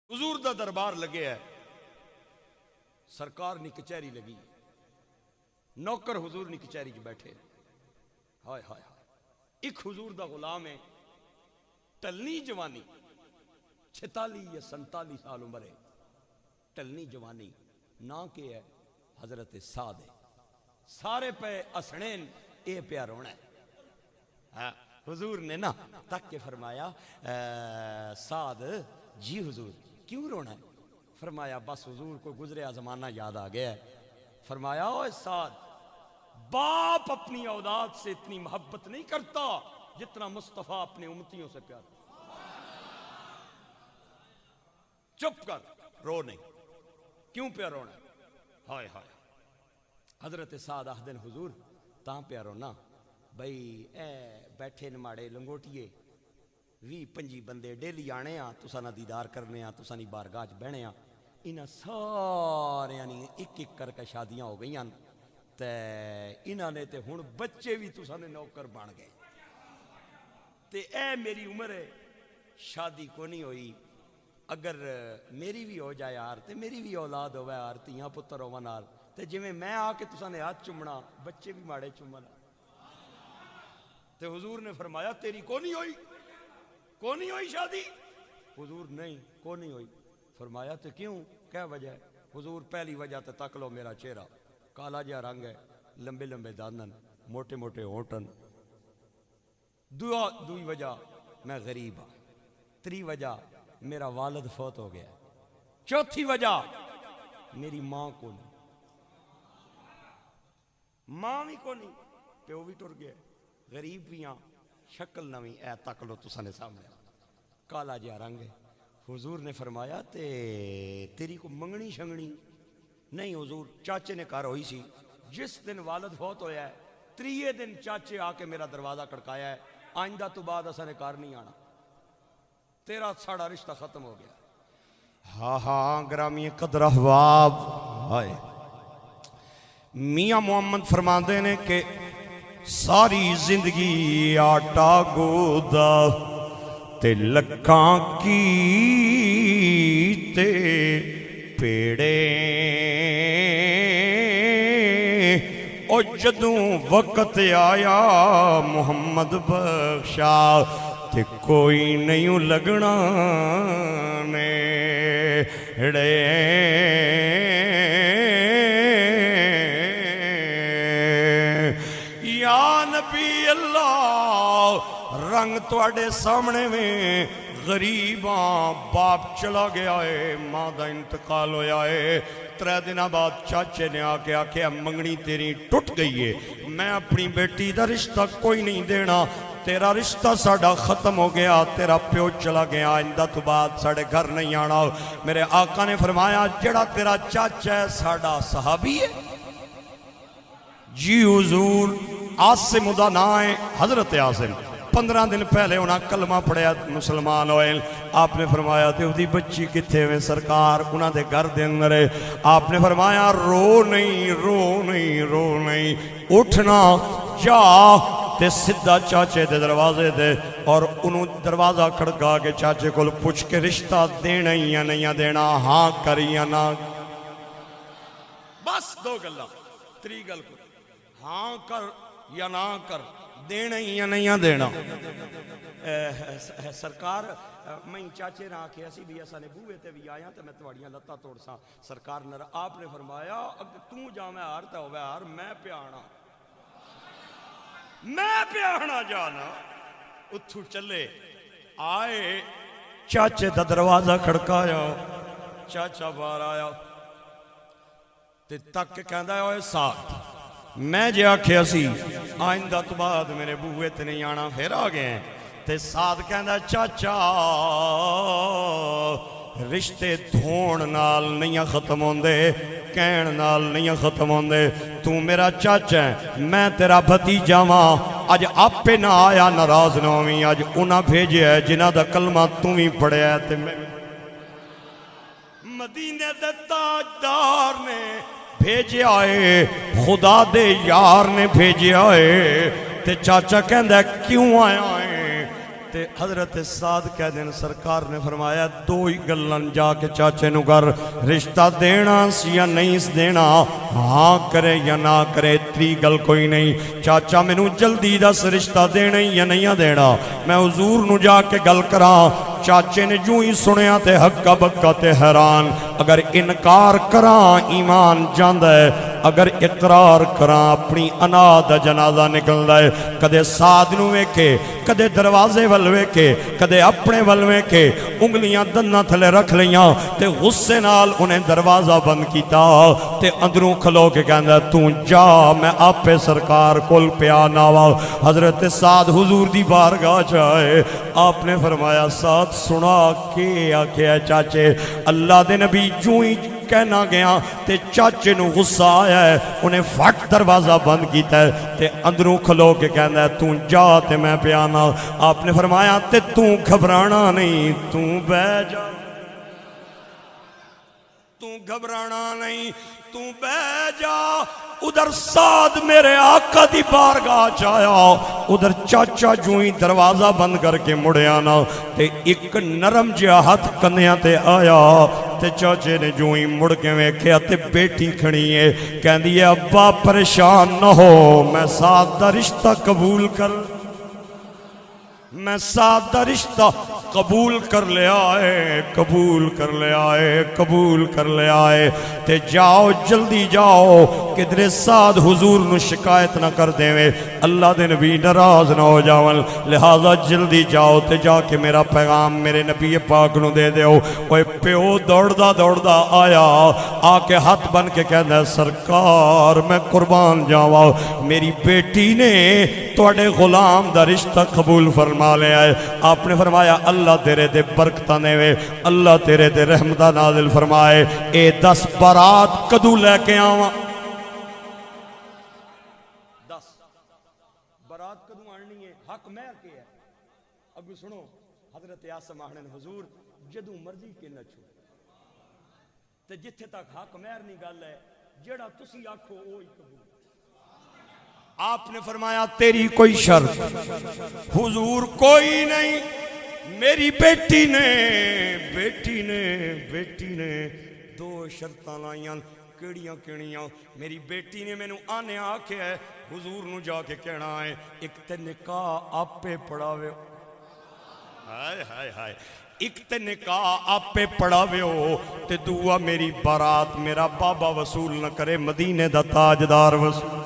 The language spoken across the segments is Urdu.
حضور دا دربار لگے ہے، سرکار نی کچہری لگی، نوکر حضور نی کچہری چ بیٹھے، ہائے ہائے ہائے، ایک حضور دا غلام ہے، ٹلنی جوانی 46 یا 47 سال عمر ہے، ٹلنی جوانی، نا کے ہے حضرت سعد ہے، سارے پہ اسنین اے پیا رونا ہے۔ حضور نے نا تک کے فرمایا سعد جی حضور کیوں رونا ہے؟ فرمایا بس حضور کو گزریا زمانہ یاد آ گیا ہے۔ فرمایا اوے سعد، باپ اپنی اولاد سے اتنی محبت نہیں کرتا جتنا مصطفیٰ اپنے امتیوں سے پیار۔ چپ کر، رو نہیں، کیوں پیا رونا؟ ہائے ہائے۔ حضرت سعد آخدن حضور تاں پیا رونا بھئی اے بیٹھے نماڑے لنگوٹیے 20-25 بندے ڈیلی آنے ہاں تساں نہ دیدار کرنے ہاں تساں نی بارگاہ چ بہنے ہاں، انہاں سارے یعنی ایک ایک کر کے شادیاں ہو گئی ہیں تے انہاں نے تے ہن بچے بھی تساں نے نوکر بن گئے تے اے میری عمر ہے شادی کو نہیں ہوئی، اگر میری بھی ہو جائے یار تے میری بھی اولاد ہوئے یار تیاں پتر ہوون یار تے جویں میں آ کے تساں نے ہاتھ چومنا بچے بھی ماڑے چومن۔ تے حضور نے فرمایا تیری کو نہیں ہوئی شادی؟ حضور نہیں کو نہیں ہوئی۔ فرمایا تو کیوں، کیا وجہ ہے؟ حضور پہلی وجہ تے تک لو میرا چہرہ، کالا جہا رنگ ہے، لمبے لمبے دانن، موٹے موٹے ہونٹن۔ دوئی وجہ میں غریب ہاں، تری وجہ میرا والد فوت ہو گیا، چوتھی وجہ میری ماں کو نہیں، ماں بھی کو نہیں، پیو بھی ٹر گیا، غریب بھی ہاں، شکل نویں اے تک لو تساں نے سامنے، کالا جہا رنگ ہے۔ حضور نے فرمایا تے تیری کو منگنی شنگنی نہیں؟ حضور چاچے نے کار ہوئی سی، جس دن والد فوت ہویا ہے 3 دن چاچے آ کے میرا دروازہ کڑکایا ہے، آئندہ تو بعد اساں نے کار نہیں آنا، تیرا ساڑا رشتہ ختم ہو گیا۔ ہاں ہاں گرامی قدر احباب، ہائے میاں محمد فرماندے نے کہ ساری زندگی آٹا گودا تے لکھاں کی تے پیڑے، او جدوں وقت آیا محمد بخشا تے کوئی نہیں لگنا نیڑے۔ یا نبی اللہ رنگ توڑے سامنے میں غریباں، باپ چلا گیا ہے، ماں دا انتقال ہویا ہے، 3 دن بعد چاچے نے آکے آکے منگنی تیری ٹوٹ گئی ہے، میں اپنی بیٹی دا رشتہ کوئی نہیں دینا، تیرا رشتہ ساڑا ختم ہو گیا، تیرا پیو چلا گیا، آئندہ تو بعد ساڑے گھر نہیں آنا۔ میرے آقا نے فرمایا جڑا تیرا چاچا ہے ساڑا صحابی ہے؟ جی حضور عاصم دا نام ہے حضرت عاصم، 15 دن پہلے انہاں کلمہ پڑھیا مسلمان ہوئے۔ آپ نے فرمایا تے اُدھی بچی کتھے ہوئے سرکار؟ انہاں دے گھر دے اندر ہے۔ آپ نے فرمایا رو نہیں رو نہیں رو نہیں، اٹھنا جا تے سدھا چاچے دے دروازے دے اور انہوں دروازہ کھڑکا کے چاچے کو پوچھ کے رشتہ دینا یا نہیں دینا، ہاں کر یا نہ۔ بس 2 گلاں، 3 گل کو ہاں کر یا نہ کر، دینا یا نہیں دینا۔ سرکار میں چاچے نہ آکھے اسی بھی ایسا نے بوئے تے بھی آیا تے میں تواڑیاں لتا توڑ سا سرکار نے۔ آپ نے فرمایا اگر توں جاویں ہار تے ہوئے ہار، میں پہ آنا جانا۔ اتھو چلے آئے، چاچے دا دروازہ کھڑکایا، چاچا باہر آیا تے تک کے کہندا ہے اوے ساتھ میں جے آکھے اسی آئندہ تو بعد میرے بوئے تے نہیں آنا، پھر آ گئے ہیں تے ساتھ کہندا چاچا رشتے دھون نال نہیں ختم ہوندے، کہن نال نہیں ختم ہوندے، تو میرا چاچا ہے میں تیرا بھتیجا ماں، اج آپے نہ آیا ناراض نہ ہوئی، اج انہاں بھیجے ہے جنہاں دا کلمہ تو ہی پڑھیا ہے تے میں مدینے دے تاجدار نے بھیجے آئے، خدا دے یار نے بھیجے آئے تے چاچا کہندہ ہے کیوں آیا ہے؟ تے حضرت سعد کہہ دین سرکار نے فرمایا دو ہی گلن جا کے چاچے نو کر رشتہ دینا سی یا نہیں دینا ہاں کرے یا نہ کرے تری گل کوئی نہیں چاچا میں نو جلدی دس رشتہ دینا یا نہیں دینا میں حضور نو جا کے گل کرا چاچے نے جو ہی سنیا تے حقا بکا تے حیران اگر انکار کران ایمان جاندہ ہے اگر اقرار کران اپنی انا دا جنازہ نکل دائے کدے سعد نو ویکھے کدے دروازے والوے کے کدے اپنے والوے کے انگلیاں دنہ تھلے رکھ لیاں تے غصے نال انہیں دروازہ بند کیتا تے اندروں کھلو کے کہندہ تو جا میں آپ پہ سرکار کل پہ آناوا حضرت سعد حضور دی بارگاہ جائے آپ نے فرمایا سعد سنا کے آکے چاچے اللہ دے نبی جو ہی کہنا گیا تے چاچے نو غصہ آیا ہے انہیں فٹ دروازہ بند کیتا ہے تے اندروں کھلو کے کہنا ہے تو جا تے میں پیانا آپ نے فرمایا تے تو گھبرانا نہیں تو بے جا تو گھبرانا نہیں تو بے جا ادھر سعد میرے آقا دی بارگاہ چایا ادھر چاچا جو ہی دروازہ بند کر کے مڑے آنا تے ایک نرم جہا ہاتھ کنیاں تے آیا تے چاچے نے جو ہی مڑ کے ویکھیا تے بیٹی کھڑی ہے کہندی ہے ابا پریشان نہ ہو میں سعد دا رشتہ قبول کر میں سعد دا رشتہ قبول کر لے آئے قبول کر لے آئے قبول کر لے آئے تے جاؤ جلدی جاؤ کدھر سعد حضور نو شکایت نہ کر دے اللہ دے نبی ناراض نہ ہو جاون لہذا جلدی جاؤ تے جا کے میرا پیغام میرے نبی پاک نو دے دیو اوے پیو دوڑدا آیا آ کے ہاتھ بن کے کہندا ہے سرکار میں قربان جاواں میری بیٹی نے تواڈے غلام دا رشتہ قبول فرما لیا ہے آپ نے فرمایا اللہ تیرے دے برکتہ نے اللہ تیرے دے رحمتہ نازل فرمائے اے 10 بارات کدو لے کے آواں 10 بارات کدو آنی ہے حق مہر کے ہے اگو سنو حضرت عاصم آہنن حضور جدو مرضی کے نچو تے جتھے تک حق مہر نہیں گل ہے جڑا تسی آکھو اوہی قبول آپ نے فرمایا تیری کوئی شرط حضور کوئی نہیں میری بیٹی نے 2 شرطاں لائیاں کیڑیاں میری بیٹی نے میں نو آنے آکے ہے حضور نو جا کے کہنا ہے ایک تے نکاح آپ پہ پڑھاوے ہائے ایک تے نکاح آپ پہ پڑھاوے ہو تے دعا میری بارات میرا بابا وصول نہ کرے مدینے دا تاجدار وصول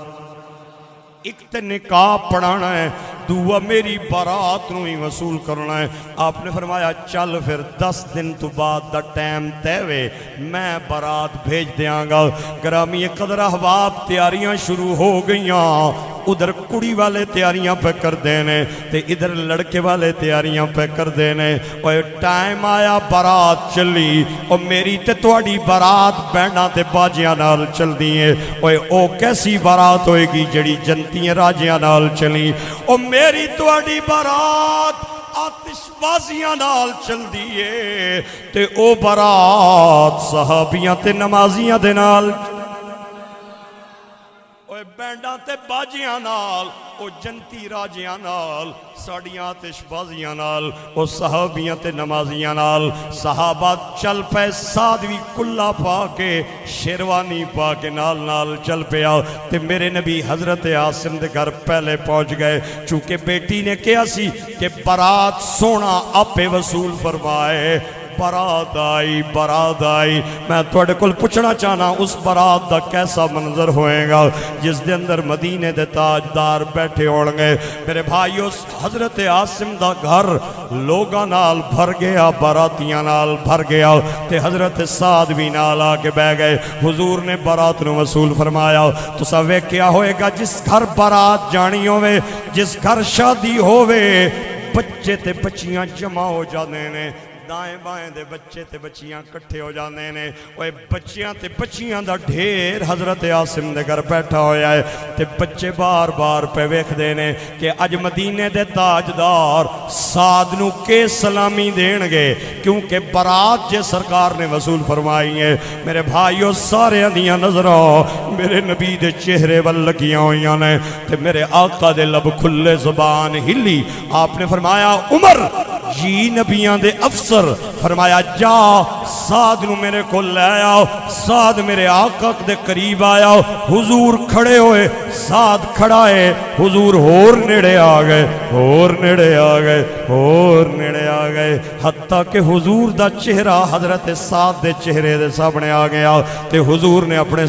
ایک تے نکاح پڑھانا ہے دعا میری بارات نو ہی وصول کرنا ہے آپ نے فرمایا چل پھر 10 دن تو بعد دا ٹائم تیوے میں بارات بھیج دیاں گا گرامی قدر احباب تیاریاں شروع ہو گئیاں ادھر کڑی والے تیاریاں پہ کر دینے تے ادھر لڑکے والے تیاریاں پہ کر دینے اور ٹائم آیا بارات چلی اور میری تے تواڈی بارات بینڈاں تے باجیاں نال چل دیئے اور او کیسی بارات ہوئے گی جڑی جنتیاں راجیاں نال چلی اور میری تواڈی بارات آتش بازیاں نال چل دیئے تے او بارات صحابیاں تے نمازیاں دے نال بینڈاں تے باجیاں نال او جنتی راجیاں نال ساڑیاں آتش بازیاں نال او صحابیاں تے نمازیاں نال صحابہ چل پہ سادوی کلہ پا کے شیروانی پا کے نال چل پہ آؤ تے میرے نبی حضرت عاصم دے گھر پہلے پہنچ گئے چونکہ بیٹی نے کیا سی کہ بارات سونا آپے وصول فرمائے بارات آئی میں توڑے کل پوچھنا چاہنا اس بارات دا کیسا منظر ہوئے گا جس دے اندر مدینے دے تاجدار بیٹھے ہوڑنگے میرے بھائیو حضرت عاصم دا گھر لوگاں نال بھر گیا باراتیاں نال بھر گیا تے حضرت سعد بھی نال آکے بہ گئے حضور نے بارات نو وصول فرمایا تو سوے کیا ہوئے گا جس گھر بارات جانی ہوئے جس گھر شادی ہوئے بچے تے بچیاں جمع ہو جانے نے دائیں بائیں دے بچے تے بچیاں کٹھے ہو جاندے نے اوے بچیاں تے بچیاں دا ڈھیر حضرت عاصم دے گھر بیٹھا ہویا ہے تے بچے بار بار پہ ویکھ دے نے کہ اج مدینے دے تاجدار سعد نو کے سلامی دین گے کیونکہ برات جے سرکار نے وصول فرمائی ہے میرے بھائیو سارے دیاں نظروں میرے نبی دے چہرے وال لگیاں ہویاں نے تے میرے آقا دے لب کھلے زبان ہلی آپ نے فرمایا عمر جی نبیاں دے افسر فرمایا جا سعد نو میرے کو لے آؤ سعد میرے آقا دے قریب آیا حضور کھڑے ہوئے سعد کھڑا ہے حضور ہور نیڑے آ گئے ہور نیڑے آ گئے ہور نیڑے آ گئے حتیٰ کہ حضور دا چہرہ حضرت سعد دے چہرے دے سامنے آ گیا تے حضور نے اپنے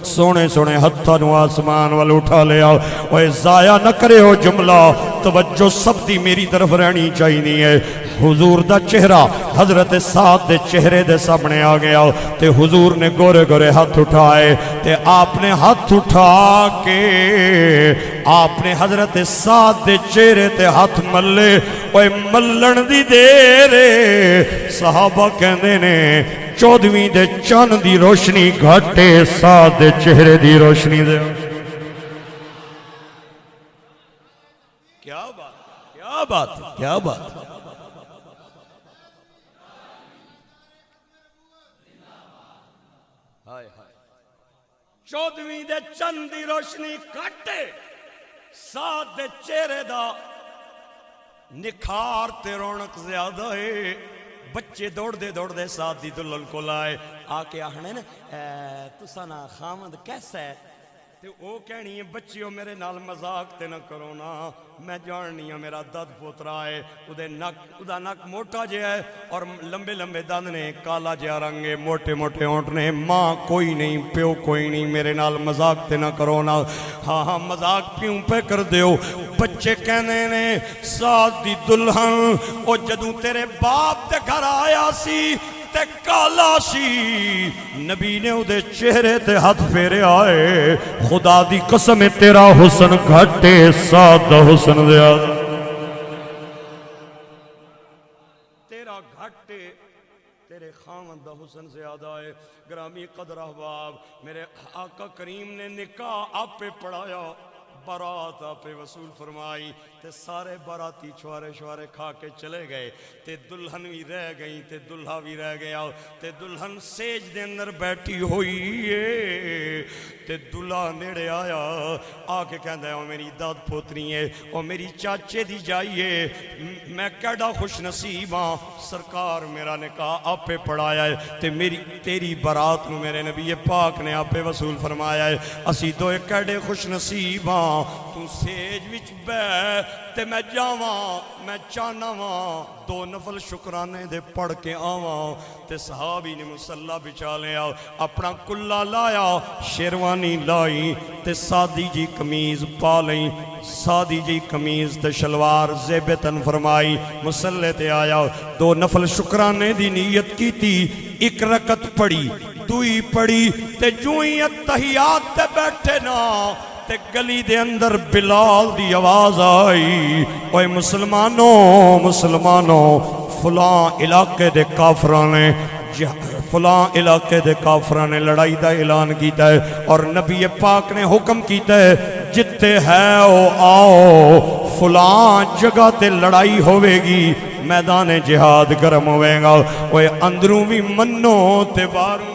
سونے سونے ہتھاں نو آسمان وال اٹھا لیا اوے ضائع نہ کرے ہو جملہ توجہ سب دی میری طرف رہنی چاہیے ہے حضور دا چہرہ حضرت سعد دے چہرے دے سامنے آ گیا تے حضور نے گورے گورے ہاتھ اٹھائے تے آپ نے ہاتھ اٹھا کے آپ نے حضرت سعد دے چہرے تے ہاتھ ملے اوے ملن دی دیرے صحابہ کہندے نے 14ویں دے چند دی روشنی گھٹے سعد دے چہرے دی روشنی دے کیا بات کیا بات کیا بات ہائے ہائے 14ویں دے چند دی روشنی گھٹے سعد دے چہرے دا نکھار تے رونق زیادہ ہے بچے دوڑ دے ساتھ دی دلہن کو لائے آکے آہنے نا تسا نا خامد کیسا ہے تے او کہنی ہے بچیوں میرے نال مذاق تے نہ کرو نا میں جاننی ہوں میرا دد پوترا ہے ادا نک موٹا جے ہے اور لمبے لمبے دند نے کالا جے رنگے موٹے موٹے ہونٹ نے ماں کوئی نہیں پیو کوئی نہیں میرے نال مذاق تے نہ کرو نا ہاں ہاں مذاق پیوں پہ کر دیو بچے کہنے نے سعد دی دلہن او جدوں تیرے باپ تے گھر آیا سی تے کالا سی نبی نے اودے چہرے تے ہاتھ پھیرے آئے خدا دی قسم تیرا حسن گھٹے سعد دا حسن زیادہ تیرا گھٹے تیرے خامن دا حسن زیادہ ہے گرامی قدر احباب میرے آقا کریم نے نکاح آپ پہ پڑھایا بارات آپ وصول فرمائی تے سارے باراتی چھوارے کھا کے چلے گئے تے دلہن بھی رہ گئی تے دلہا بھی رہ گیا تے دلہن سیج دے اندر بیٹھی ہوئی ہے تے دلہا نیڑے آیا آکے کہندہ ہے او میری داد پوتری ہے او میری چاچے دی جائیے میں کیڑا خوش نصیب ہاں سرکار میرا نکاح آپ پہ پڑھایا ہے تے تیری برات میں میرے نبی پاک نے آپ پہ وصول فرمایا ہے اسی دو ایک کیڑے خوش نصیب ہاں تو سیج وچ بے تے میں جاواں میں چاناواں 2 نفل شکرانے دے پڑھ کے آواں تے صحابی نے مصلی بچا لیا اپنا کلا لایا شیروانی لائی تے سادی جی قمیض پا لئی سادی جی قمیض تے شلوار زیبتن فرمائی مصلی تے آیا 2 نفل شکرانے دی نیت کی تھی 1 رکعت پڑھی 2 پڑھی تے جوئیں اتحیات تے بیٹھے نا تے گلی دے اندر بلال دی آواز آئی اوے مسلمانوں فلاں علاقے دے کافران نے لڑائی دا اعلان کیتا ہے اور نبی پاک نے حکم کیتا ہے جتے ہے او آؤ فلاں جگہ تے لڑائی ہوئے گی میدان جہاد گرم ہوئے گا اوے اندروں بھی منو تے باروں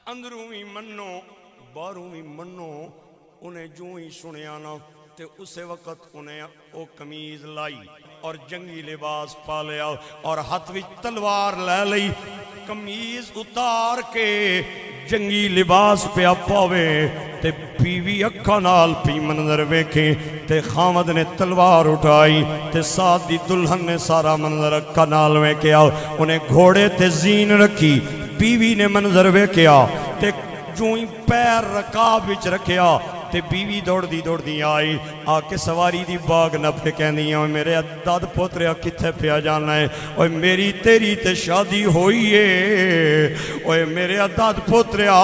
اندروں بھی منو باروں بھی منو انہیں جو ہی سنیانا تے اسے وقت انہیں او قمیض لائی اور جنگی لباس پا لیا اور ہاتھ وچ تلوار لے لئی قمیض اتار کے جنگی لباس پہ پاوے تے بیوی اکھا نال پی منظر ویکھیں تے خامد نے تلوار اٹھائی تے ساتھ دی دلہن نے سارا منظر اکھا نال ویکھیا انہیں گھوڑے تے زین رکھی بیوی نے منظر ویکھیا تے جوئیں پیر رکاب وچ رکھیا تے بیوی دوڑ دی آئی آکے سواری دی باغ نہ پہ کہنی ہے میرے داد پوتریا کتھے پیا جانا ہے اوہ میری تیری تے شادی ہوئی ہے اوہ میرے داد پوتریا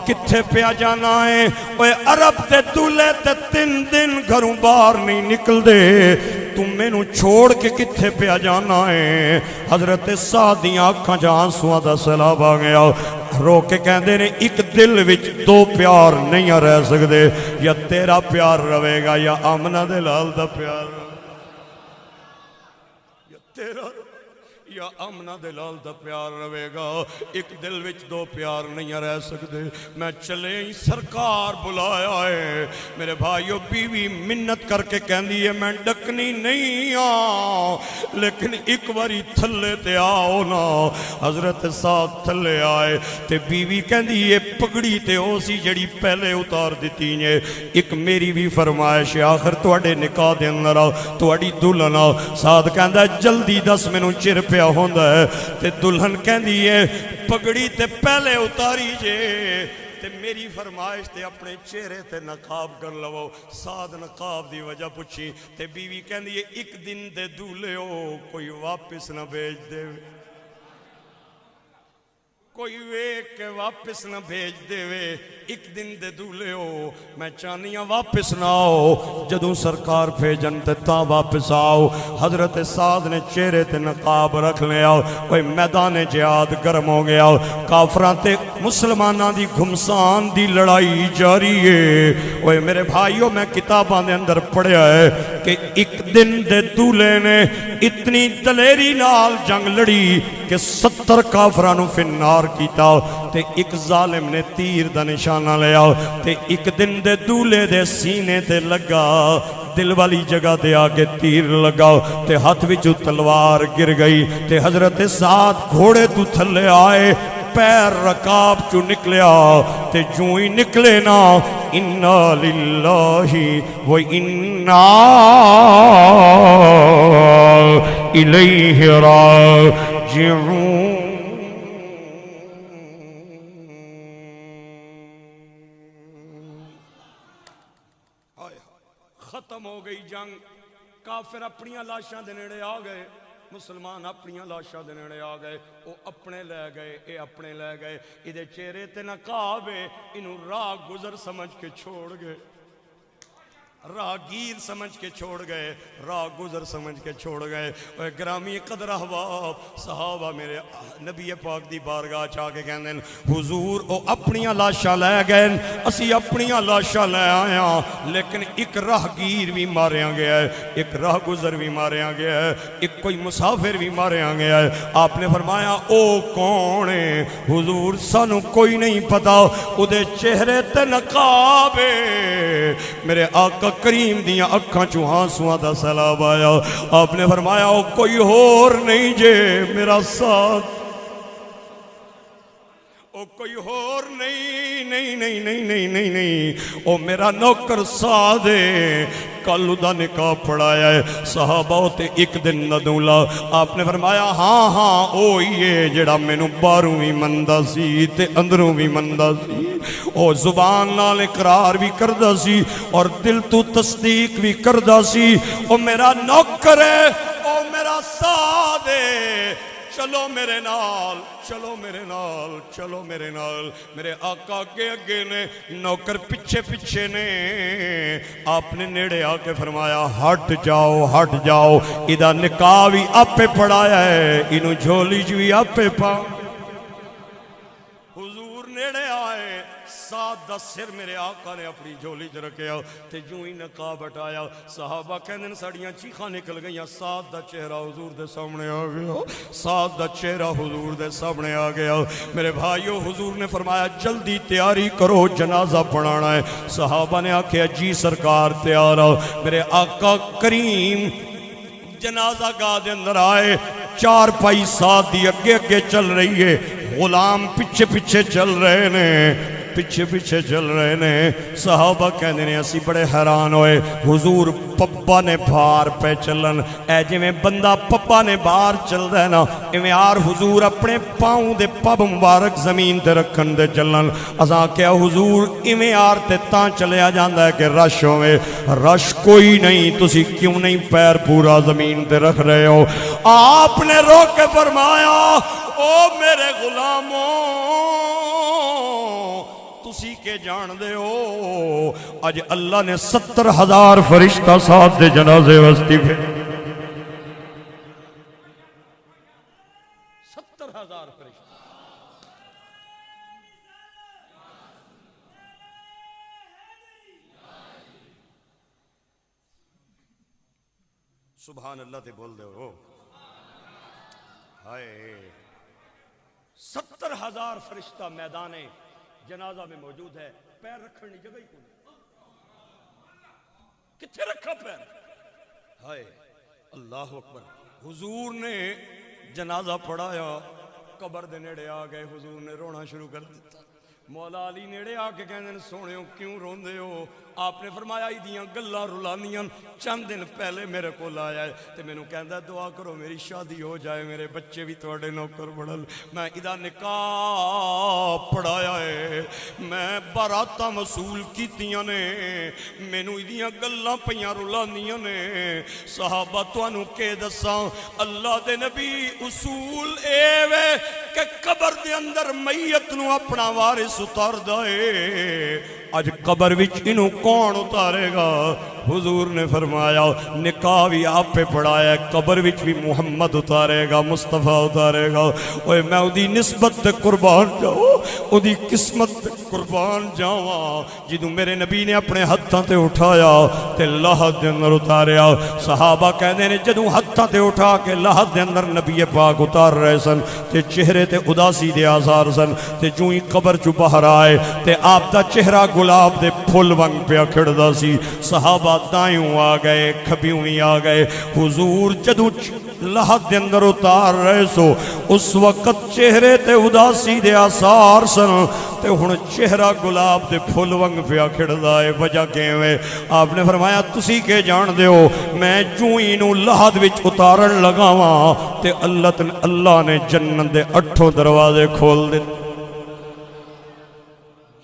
کتھے پیا جانا ہے اوہ عرب تے دولے تے 3 دن گھروں باہر نہیں نکل دے تو مینوں چھوڑ کے کتھے پیا جانا ہے؟ حضرت سعد دیاں اکھاں چ آنسواں دا سیلاب آ گیا، رو کے کہندے نے ایک دل وچ دو پیار نہیں رہ سکدے، یا تیرا پیار رہے گا یا آمنہ دے لال دا پیار، یا تیرا یا آمنہ دے لال دا پیار رہے گا، ایک دل وچ دو پیار نہیں رہ سکدے۔ میں چلے ہی سرکار بلایا ہے، میرے بھائیو بیوی منت کر کے کہندی ہے میں ڈکنی نہیں لیکن ایک واری تھلے تے آؤ نا۔ حضرت سعد تھلے آئے تے بیوی کہندی یہ پگڑی تے ہو سی جڑی پہلے اتار دیتی ہے، ایک میری بھی فرمائش ہے آخر تواڈے نکاح دے اندر آؤ تواڈی دلہن آؤ۔ سعد کہندا جلدی دس مینوں چر پیا ہوندا ہے، تے دلہن کہندی ہے پگڑی تے پہلے اتاری جے تے میری فرمائش تے اپنے چہرے تے نقاب کر لو۔ سعد نقاب دی وجہ پوچھی تے بیوی کہندی ہے ایک دن دے دولے ہو کوئی واپس نہ بھیج دے، کوئی ویک کے واپس نہ بھیج دے وے، ایک دن دے دولے ہو، میں چانیاں واپس نہ آؤ، جدوں سرکار بھیجن تے تاں واپس آؤ۔ حضرت سعد نے چہرے تے نقاب رکھ لیا، اوے میدان جہاد گرم ہو گیا، کافراں تے مسلماناں دی گھمسان دی لڑائی جاری ہے۔ اوے میرے بھائیو میں کتاباں دے اندر پڑھیا ہے کہ ایک دن دے دولے نے اتنی دلیری نال جنگ لڑی کہ 70 کافراں نو فنار کیتا، تے ایک ظالم نے تیر دا نشانہ لیا تے ایک دن دے دولے دے سینے تے لگا، دل والی جگہ دے آگے تیر لگا تے ہاتھ وچوں تلوار گر گئی تے حضرت سعد گھوڑے تو تھلے آئے، پیر رکاب چو نکلیا تے جو ہی نکلے نا انا للہ و انا الیہ راجعون۔ ختم ہو گئی جنگ، کافر اپنی لاشاں دے نیڑے آ گئے، مسلمان اپنی لاشاں دے نیڑے آ گئے، وہ اپنے لے گئے اے اپنے لے گئے، ادھے چہرے تے نقاب ہے، انہوں راہ گزر سمجھ کے چھوڑ گئے، راہگیر سمجھ کے چھوڑ گئے، راہ گزر سمجھ کے چھوڑ گئے۔ اے گرامی قدر احباب صحابہ میرے نبی پاک دی بارگاہ چاہ کے کہندے ہیں حضور او اپنی لاشاں لے گئے، اسی اپنی لاشاں لے آیا، لیکن ایک راہگیر بھی ماریا گیا ہے، ایک راہ گزر بھی ماریا گیا ہے، ایک کوئی مسافر بھی ماریا گیا ہے۔ آپ نے فرمایا او کون ہے؟ حضور سانو کوئی نہیں پتا، او دے چہرے تے نقاب ہے۔ میرے آقا کریم دیاں اکھاں چوں آنسواں دا سیلاب آیا، آپ نے فرمایا او کوئی اور نہیں جے میرا ساتھ، او کوئی اور نہیں، او میرا نوکر سعد ہے، کل دا نکاح پڑھایا ہے۔ صحابہ تے ایک دن ندولا، آپ نے فرمایا ہاں اوہی ہے جڑا مینوں باہروں بھی مندا سی تے اندروں بھی مندا سی، او زبان نال اقرار بھی کردا سی اور دل تو تصدیق بھی کردا سی، او میرا نوکر ہے، او میرا سعد ہے، چلو میرے نال، چلو میرے نال، چلو میرے نال۔ میرے آقا اگے اگے نے، نوکر پیچھے پیچھے نے، آپ نے نیڑے آ کے فرمایا ہٹ جاؤ، ادھا نکاح بھی آپے پڑھایا ہے، انہوں جھولی جو بھی آپے پاؤ۔ حضور نیڑے آئے، سعد دا سر میرے آقا نے اپنی جھولی چ رکھیا تے جو ہی نقاب ہٹایا، صحابہ کہندے ساڑیاں چیخاں نکل گئیاں، سعد دا چہرہ حضور دے سامنے آ گیا، سعد دا چہرہ حضور دے سامنے آ گیا۔ میرے بھائیو حضور نے فرمایا جلدی تیاری کرو جنازہ پڑھانا ہے۔ صحابہ نے آکھیا جی سرکار تیار ہو۔ میرے آقا کریم جنازہ گاہ دے اندر آئے، چار پائی سعد دی اگے اگے چل رہی ہے، غلام پیچھے پیچھے چل رہے نے، پیچھے پیچھے چل رہے نے۔ صحابہ کہنے نے اسی بڑے حیران ہوئے، حضور پپا نے بھار پہ چلن، اے جی میں بندہ پپا نے بھار چل رہے نا، ایویں آر حضور اپنے پاؤں دے پب مبارک زمین تے رکھن دے چلن۔ اساں کیا حضور ایویں آر تے تاں چلیا جاندا ہے کہ رش ہوئے، رش کوئی نہیں، تسی کیوں نہیں پیر پورا زمین تے رکھ رہے ہو؟ آپ نے رو کے فرمایا او میرے غلاموں تسی کے جان دے ہو، اج اللہ نے 70,000 فرشتہ ساتھ دے جنازے وستی پہ 70,000 فرشتے. سبحان اللہ تے بول دے ہو. ہائے 70,000 فرشتہ میدان جنازہ میں موجود ہے. پیر رکھنے جگہ ہی کوئی, کتنے رکھا پیر؟ ہائے اللہ اکبر. حضور نے جنازہ پڑھایا, قبر دے نیڑے آ گئے, حضور نے رونا شروع کر دیتا. مولا علی نیڑے آ کے کہنے سونے ہو کیوں روندے ہو؟ آپ نے فرمایا ایدیاں گلاں رلانیاں چند دن پہلے میرے کو لایا ہے تے مینوں کہندا دعا کرو میری شادی ہو جائے, میرے بچے بھی تواڈے نوکر بڑھن, میں ادا نکاح پڑھایا ہے, میں براتاں وصول کیتیاں نے, مینوں ایدیاں گلاں پیاں رلانیاں نے. صحابہ تانوں کہ دساں اللہ دے نبی اصول اے وے کہ قبر دے اندر میت نو اپنا وارث اتار دے. اج قبر وچ انہوں کون اتارے گا؟ حضور نے فرمایا نکاح بھی آپ پہ پڑھایا ہے, قبر وچ بھی محمد اتارے گا, مصطفیٰ اتارے گا. اوے میں اودی نسبت تے قربان جاؤں, اودی قسمت تے قربان جاواں جدوں میرے نبی نے اپنے ہتھاں تے اٹھایا تے لحد دے اندر اتاریا. صحابہ کہندے نے جدوں ہتھاں تے اٹھا کے لحد دے اندر نبی پاک اتار رہے سن تے چہرے تے اداسی دے آثار سن, تے جوں ہی قبر چوں باہر آئے تے آپ دا چہرہ گلاب دے پھل ونگ پیا کھڑدا سی. صحابہ دائیوں آ گئے, کھبیوں ہی آ گئے. حضور جدوں لحد دے اندر اتار رہے سو اس وقت چہرے تے اداسی دے آثار سن تے ہن چہرہ گلاب دے پھل ونگ پیا کھڑدا ہے. وجہ کیویں؟ آپ نے فرمایا تسی کہ جان دے ہو, میں جوں ہی نو لحد وچ اتارن لگاواں تے اللہ نے جنت دے 8 دروازے کھول دتے.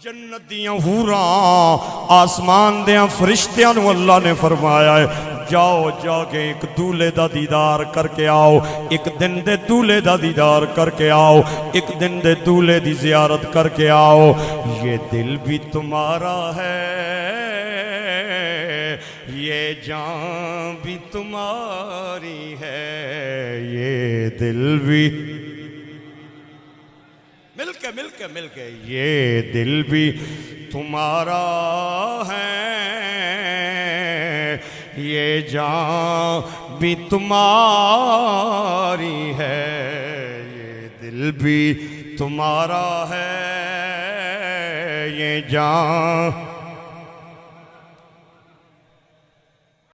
جنت دیاں حوراں آسمان دیاں فرشتیاں نو اللہ نے فرمایا ہے جاؤ جا کے ایک دولے دا دیدار کر کے آؤ, ایک دن دے دولے دا دیدار کر کے آؤ, ایک دن دے دولے دی زیارت کر کے آؤ. یہ دل بھی تمہارا ہے, یہ جان بھی تمہاری ہے, یہ دل بھی مل کے یہ دل بھی تمہارا ہے, یہ جان بھی تمہاری ہے, یہ دل بھی تمہارا ہے, یہ جان